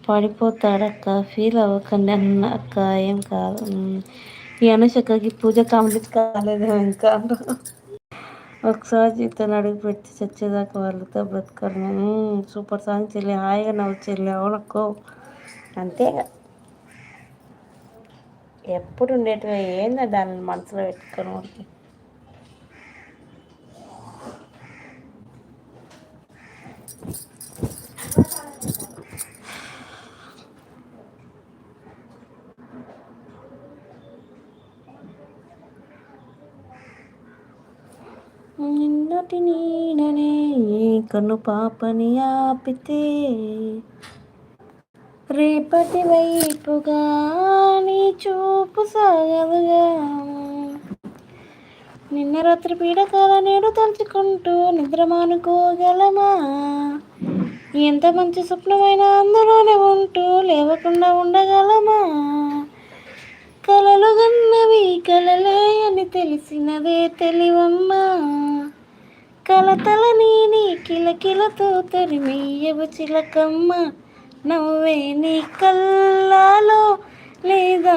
పడిపోతాడక్క, feel అవ్వకండి అన్న అక్క, ఏం కాదు. ఈ అనుషక్కకి పూజ కంప్లీట్ కాలేదు ఇంకా. ఒకసారి జీవితాన్ని అడుగు పెట్టి చచ్చేదాకా వాళ్ళతో బ్రతకాలి. నేను సూపర్ సాంగ్ చెల్లి, హాయిగా నవ్వు చెల్లి. అవునక్కో, అంతే. ఎప్పుడు ఉండేటివి ఏందా దాన్ని మనసులో పెట్టుకొని ఉంటే. నిన్నటి నీడనే కను పాపని ఆపితే రేపటి వైపుగా నీ చూపు సాగదుగా. నిన్న రాత్రి పీడకాల నేడు తలుచుకుంటూ నిద్రమానుకోగలమా? ఎంత మంచి స్వప్నమైనా అందులోనే ఉంటూ లేవకుండా ఉండగలమా? కలలు గన్నవి కలలే అని తెలిసినదే తెలివమ్మా. కలతలని నీ కిలకిలతో తరిమేయవు చిలకమ్మ. నవ్వే నీ కళ్ళలో లేదా